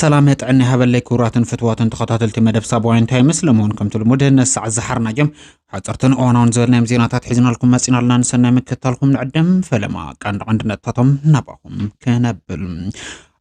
سلامت عني هبلي كوراتن فتواتن تخطاتلتي مدب سابوين تاي مسلمون كم تلمدهن الساعة الزحرنا جم حترتن اوانون زرنا مزيناتات حزنا لكم مسينا لنا نسنا مكتالكم العدم فلما كان عندنا تطم نباهم كنبل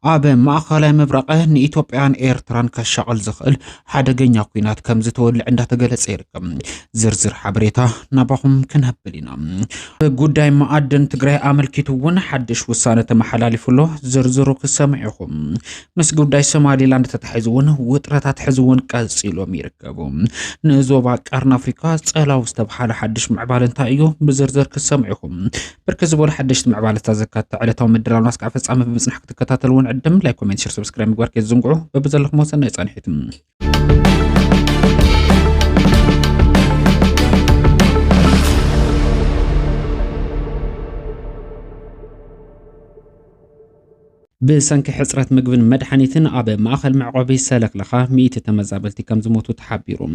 أبا ما خلا مبرقه نيتوبيان إيرتران كشغل زخل حدقين كوينات كم زتول عندها تجلس إيركم زرزر حبريته نباهم كنهبلينا قداي ما أدن تجري عمل كتوون حدش وصانة محلالي فلو زرزرو كسمعهم مس قداي سمالي لاند تتحزون وطرات تحزون كالسيلو ميركبهم نزوبا كارن أفريقيا سألاو استبحال حدش معبال تايو بزرزر كسمعهم بركز بول حدش معبال تزكات علتهم مدرال ناس كعفص عم بمسنح تكتاتلون عدم لايك كومنت شير سبسكرايب مقبار كي تزنقعو ببزلق موسنا يصانحيتم بسنك حصرات مقبن مدحانيتن أبا ماخل معقبي سالك لخا 100 تمزابلتي كم زموتو تحبيرو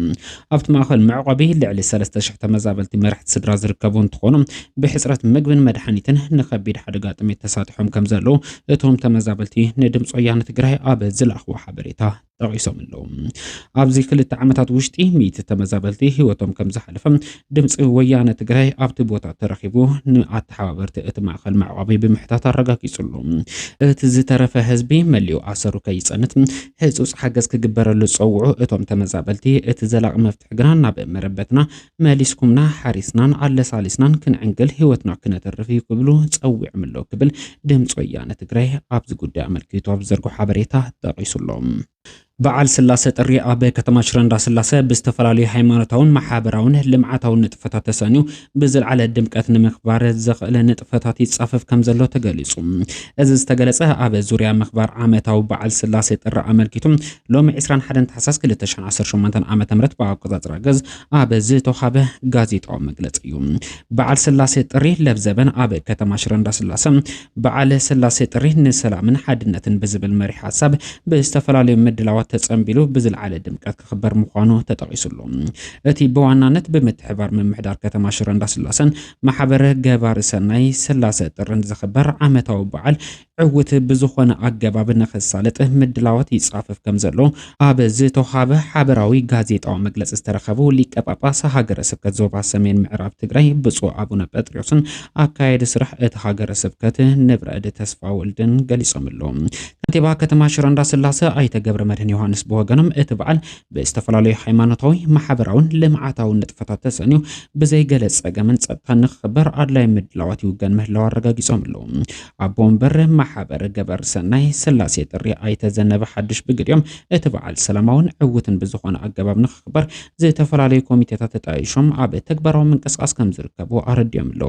أبت ماخل معقبي لعلي 3 تمزابلتي مرحت سدرا زركبون تخونم بحصرات مقبن مدحانيتن نخبيد حدقات ميت تساتحهم كم زالو اتهم تمزابلتي ندم صيانة تقراي أبا زلأخ وحبريتا رئيسهم اللهم أبزي كل التعاملات وشتي 100 تمزابلتي هوتهم كم زحلفم دمص ويانا تقراي أبت بوتا ترخيبو نقات حوابرت اتماخل معقبي بمحتاط الرقاق يسلوم زترفه حزبي مليو عصرو كيصنت حصص حجز كجبرلو صوعو اتم تمزابلتي اتزلق مفتح جرانا بمربتنا ماليسكمنا حارسنا على سالسنا كنعنقل هوتنا كنترفي قبلو تصوع ملو قبل دمص ويانا تجري ابز قدام عملكيتو بزرقو حبريتا دقيسلهم بعل سلاسة الرئة بكتما شرندا سلاسة باستفرالي حيمانتاون محابراون لمعاتاون نطفتات تسانيو بزل على الدمكات مخبار زغل نطفتات يتصافف كمزلو تقليصو از استقلصه ابا زوريا مخبار عامتاو بعل سلاسة الرئة ملكيتو لوم 21 تحساس كل 2018 عامة مرت باقوزات راغز ابا زيتو خابه غازيطاو مغلصيو بعل سلاسة الرئة لبزبن ابا كتما شرندا سلاسة بعل سلاسة الرئة نسلامن حدنتن بزبل مري حساب باستفرالي مدلاوات تسامبيلو بزل على دمكات كخبر مخانو تطقيسلو اتي بوانانت بمتحبار من محدار كتما شرندا سلاسن محبر جبار سناي سلاسة طرن زخبر عامتاو بعل عوت بزخونه አገባብ ነخሳለጥ ምድላዋት ይጻፈፍ ከምዘሎ አበዝቶ ሀበ ሐበራዊ ጋዜጣው መግለጽ ተረከቡ ሊቀ ጳጳስ ሀገረ ስብከት ዞባ ሰሜን ምዕራብ ትግራይ ብፁዕ አቡነ ጴጥሮስን አካሄድ ስራሕ እት ሀገረ ስብከት ንብረድ ተስፋ ወልድን ገሊጾምሎ ከንቲባ ከተማ ሽረንዳ ስላሴ አይተ ገብረ መድህን ዮሐንስ በወገንም እት በዓል በስተፈላላዩ ሃይማኖታዊ ማህበራውን ለማዓታው ንጥፈታት ተሰኒው በዘይ ገለጸ ገመን ጸጥታ ንخبር አድላይ ምድላዋት ይወገን መህላው አረጋግጾምሎ አቦንበር ማህበር ገበር ሰናይ ስላሴ ጥሪ አይተዘነበ ሐድሽ ብግድዮም እትበዓል ሰላማውን ዕውትን በዝኾነ አገባብ ንخبር ዘተፈላላዩ ኮሚቴታት ተጣይሾም አበ ተግባራው መንቀሳቀስ ከም ዝርከቡ አረድዮምሎ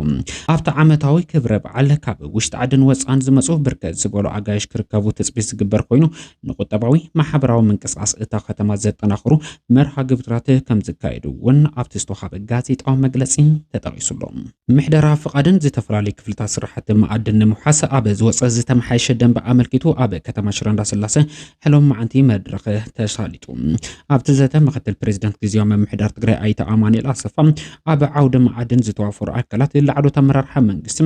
አፍታ ዓመታዊ ክብረ በዓል ካብ ውሽጥ ዓድን ወፃን ዝመጹ ብርከት ዝበሉ አጋይሽ ክርከቡ ተጽቢስ ዝግበር ኮይኑ ንቁጠባዊ ማህበራዊ መንቀሳቀስ እታ ከተማ ዘጠናኽሩ መርሃ ግብራት ከም ዝካየዱ ወን አብትስቶ ሀበ ጋዜጣው መግለጺ ተጠቂሱሎ ምሕደራ ፍቃድን ዘተፈላላዩ ክፍልታት ስራሕት ማዕድን ሙሐሰ አበ ዝወፀ ዝተመሓይሸ ደንብ አመልኪቱ አበ ከተማ ሽረንዳ ስላሴ ሕሎም ማዓንቲ መድረኽ ተሳሊጡ አብቲ ዘተ ምክትል ፕሬዝዳንት ግዚያዊ ምምሕዳር ትግራይ አይተ አማኑኤል አሰፋ አበ ዓውደ ማዕድን ዝተዋፈሩ አካላት ለዓዶት አመራርሓ መንግስት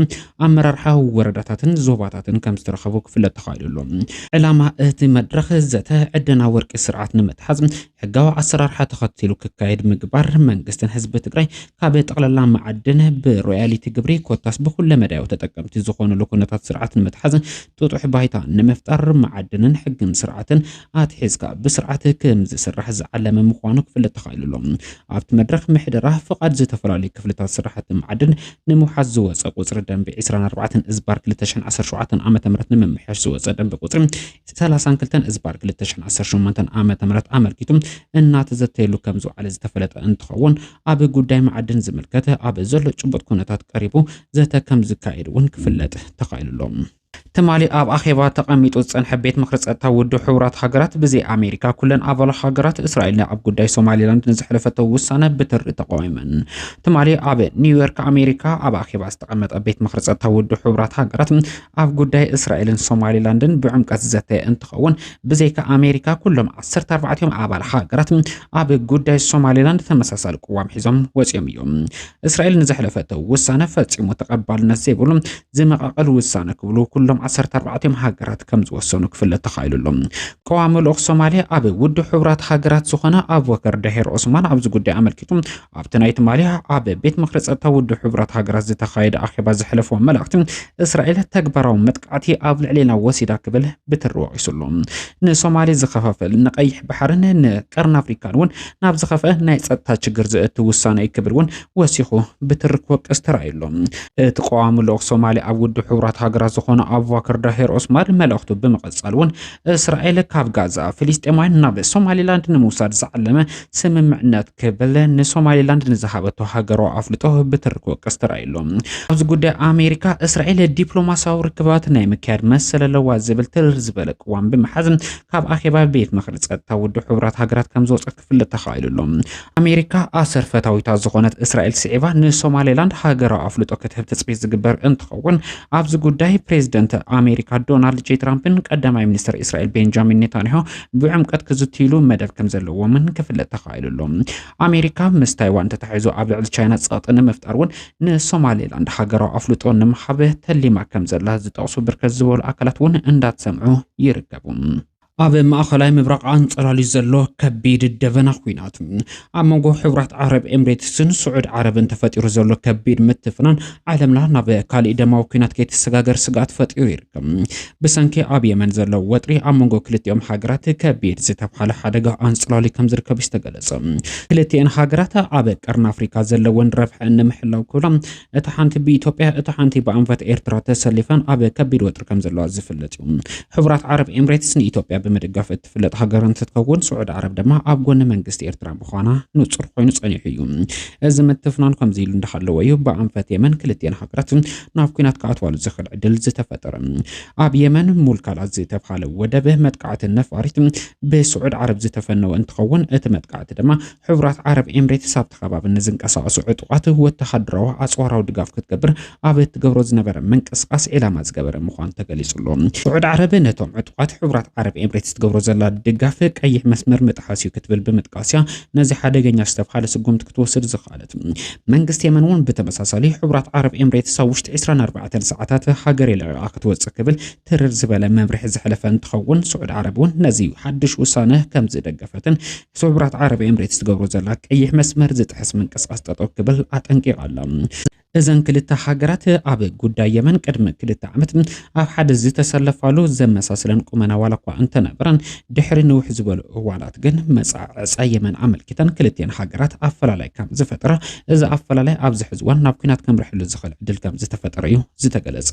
አመራርሓ ወረዳታትን ዞባታትን ከም ዝተረኸቡ ክፍለት ተኻይሉሎ ዕላማ እቲ መድረኽ ዘተ ዕድና ወርቂ ስርዓት ንምትሓዝ ሕጋዊ አሰራርሓ ተኸቲሉ ክካየድ ምግባር መንግስትን ህዝቢ ትግራይ ካብ ጠቕላላ ማዕድን ብሮያሊቲ ግብሪ ኮታስ ብኩለ መዳዩ ተጠቀምቲ ዝኾኑ ኩነታት ስርዓት ንምትሓዝ توضح بايتا نمفتر معدنن حقن سرعتن اتحزكا بسرعته كم زسرح زعلم مخوانو كفل تخايللهم ابت مدرخ محدره فقد زتفرالي كفلتا سرحت معدن نمحز وص قصر دنب 24 ازبار 2017 عام تمرت نمحش وص دنب قصر 32 ازبار 2018 عام تمرت امركيتم እናት ዘተይሉ ከምዙ على ዝተፈለጠ እንትኸውን አብ ጉዳይ ማዕድን ዝምልከተ አብ ዘሎ ጭብጥ ኩነታት ቀሪቡ ዘተ ከም ዝካየድ ወን ክፍለጥ ተኻይልሎም تمالي اب اخيبا تقميطو صنح بيت مخرصتا ودو حورات حغرات بزي امريكا كلن ابل حغرات اسرائيل اب غداي سوماليلاند نزحلفتو وسانه بتر تقويمن تمالي اب نيويورك امريكا اب اخيبا استقمط بيت مخرصتا ودو حورات حغرات اب غداي اسرائيلن سوماليلاندن بعمقات زته انتخون بزي كامريكا كلهم 14 يوم ابل حغرات اب غداي سوماليلاند تمساسل قوام حزم وصيم يوم اسرائيل نزحلفتو وسانه فصيمو تقبلنا سيبولم زي مقاقل وسانه كبلو كلهم 14 ሃገራት ከም ዝወሰኑ ክፍለጥ ተኻኢሉሎም ቀዋሚ ልኡኽ ሶማልያ ኣብ ውድብ ሕቡራት ሃገራት ዝኾነ አቡበከር ዳሂር ዑስማን ኣብዚ ጉዳይ ኣመልኪቱ ኣብቲ ናይ ትማልያ ኣብ ቤት ምክሪ ጸጥታ ውድብ ሕቡራት ሃገራት ዝተኻየደ ኣኼባ ዘሕለፎ መልእኽቲ እስራኤል ተግባራዊ መጥቃዕቲ ኣብ ልዕሊና ወሲዳ ክብል ብትርወቂሱሉ ንሶማሌ ዝኸፋፈል ንቀይሕ ባሕርን ንቀርን ኣፍሪካን እውን ናብ ዝኸፈአ ናይ ጸጥታ ችግር ዘእቲ ውሳነ ክብል እውን ወሲኹ ብትርክ ወቀስ ተራእዩሎም እቲ ቀዋሚ ልኡኽ ሶማልያ ኣብ ውድብ ሕቡራት ሃገራት ዝኾነ አቡበከር ዳሂር ዑስማን መልእኽቱ ብምቕጻል እውን እስራኤል ካብ ጋዛ ፍልስጤማውያን ናብ ሶማሊላንድ ንምውሳድ ዝዓለመ ስምምዕነት ክብል ንሶማሊላንድ ንዝሃበቶ ሃገራዊ ኣፍልጦ ብትርክ ወቀስ ተራእዩሎም ኣብዚ ጉዳይ ኣሜሪካ እስራኤል ዲፕሎማሲያዊ ርክባት ናይ ምክያድ መሰለ ኣለዋ ዝብል ትርር ዝበለ ቅዋም ብምሓዝ ካብ ኣኼባ ቤት ምክሪ ጸጥታ ውድብ ሕቡራት ሃገራት ከም ዝወፀት ክፍለጥ ተኻኢሉሎም ኣሜሪካ ኣሰርፈታዊታ ዝኾነት እስራኤል ስዒባ ንሶማሊላንድ ሃገራዊ ኣፍልጦ ክትህብ ትጽቢት ዝግበር እንትኸውን ኣብዚ ጉዳይ ፕሬዚደንት ኣሜሪካ ዶናልድ ጄ ትራምፕን ቀዳማይ ሚኒስትር እስራኤል ቤንጃሚን ኔታንያሁ ብዕምቀት ክዝትይሉ መደብ ከም ዘለዎምን ክፍለጥ ተኻኢሉሎም ኣሜሪካ ምስ ታይዋን ተታሒዙ ኣብ ልዕሊ ቻይና ጸቕጢ ንምፍጣር እውን ንሶማሊላንድ ሃገራዊ ኣፍልጦ ንምሓብ ተሊማ ከም ዘላ ዝጠቕሱ ብርከት ዝበሉ ኣካላት እውን እንዳተሰምዑ ይርከቡ ኣብ ማእኸላይ ምብራቕ አንጸላልዩ ዘሎ ከቢድ ደበና ኩናት ኣብ መንጎ ሕቡራት ዓረብ ኤምሬትስን ስዑድ ዓረብን ተፈጢሩ ዘሎ ከቢድ ምትፍናን ዓለምና ናብ ካልእ ደማዊ ኩናት ከይተሰጋገር ስጋት ፈጢሩ ይርከብ ብሰንኪ ኣብ የመን ዘሎ ወጥሪ ኣብ መንጎ ክልቲኦም ሃገራት ከቢድ ዝተባሃለ ሓደጋ አንጸላልዩ ከም ዝርከብ ዝተገለጸ ክልቲአን ሃገራት ኣብ ቀርን ኣፍሪካ ዘለወን ረብሐ ንምሕላው ክብሎም እቲ ሓንቲ ብኢትዮጵያ እቲ ሓንቲ ብኣንፈት ኤርትራ ተሰሊፈን ኣብ ከቢድ ወጥሪ ከም ዘለዋ ዝፍለጥ እዩ ሕቡራት ዓረብ ኤምሬትስ ንኢትዮጵያ በመደጋፍ እትፍለጥ ሃገርን ትትከውን ስዑድ ዓረብ ድማ ኣብ ጎኒ መንግስቲ ኤርትራ ምዃና ንጹር ኮይኑ ጸኒሑ እዩ እዚ ምትፍናን ከም ዚሉ እንዳሃለወ እዩ በኣንፈት የመን ክልቲአን ሃገራት ናብ ኩናት ከኣትዋሉ ዝኽእል ዕድል ዝተፈጠረ ኣብ የመን ሙልካላ ዝተባሃለ ወደብ መጥቃዕቲ ነፋሪት ብስዑድ ዓረብ ዝተፈነወ እንትኸውን እቲ መጥቃዕቲ ድማ ሕቡራት ዓረብ ኤምሬትስ ኣብ ተኸባቢ ንዝንቀሳቐሱ ዕጡቓት ወተሃደራዊ ኣጽዋራዊ ድጋፍ ክትገብር ኣብ እትገብሮ ዝነበረ ምንቅስቓስ ዒላማ ዝገበረ ምዃኑ ተገሊጹሉ ስዑድ ዓረብ ነቶም ዕጡቓት ሕቡራት ዓረብ ኤምሬትስ ትገብሮ ዘላ ድጋፍ ቀይሕ መስመር መጥሓስዩ ክትብል ብምጥቃስያ ነዚ ሓደገኛ ዝተባሃለ ስጉምቲ ክትወስድ ዝኽኣለት መንግስቲ የመን እውን ብተመሳሳሊ ሕቡራት ዓረብ ኤምሬትስ ኣብ ውሽጢ 24 ሰዓታት ሃገር የለቓ ክትወፅእ ክብል ትርር ዝበለ መምርሒ ዝሕለፈ እንትኸውን ስዑድ ዓረብ እውን ነዚ ሓድሽ ውሳነ ከም ዝደገፈትን ሕቡራት ዓረብ ኤምሬትስ ትገብሮ ዘላ ቀይሕ መስመር ዝጥሕስ ምንቅስቓስ ጠጠው ክብል ኣጠንቂቓላ እዘን ክልተ ሃገራት ኣብ ጉዳይ የመን ቅድሚ 2 ዓመት ኣብ ሓደ ዝተሰለፋሉ ዘመሳሰለን ቁመና ዋላ እኳ እንተነበረን ድሕሪ ንውሕ ዝበሉ እዋናት ግን መጻዕጻ የመን ኣመልኪተን ክልቲአን ሃገራት ኣፈላላይ ከም ዝፈጠረ እዚ ኣፈላላይ ኣብዚ ሕዚ እዋን ናብ ኩናት ከምርሕሉ ዝኽእል ዕድል ከም ዝተፈጠረ እዩ ዝተገለጸ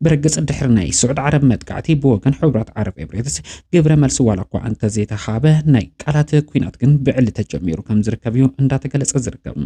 ብርግጽ ድሕሪ ናይ ስዑድ ዓረብ መጥቃዕቲ ብወገን ሕቡራት ዓረብ ኤምሬትስ ግብረ መልሲ ዋላ እኳ እንተዘይተኻበ ናይ ቃላት ኩናት ግን ብዕሊ ተጀሚሩ ከም ዝርከብ እዩ እንዳተገለጸ ዝርከብ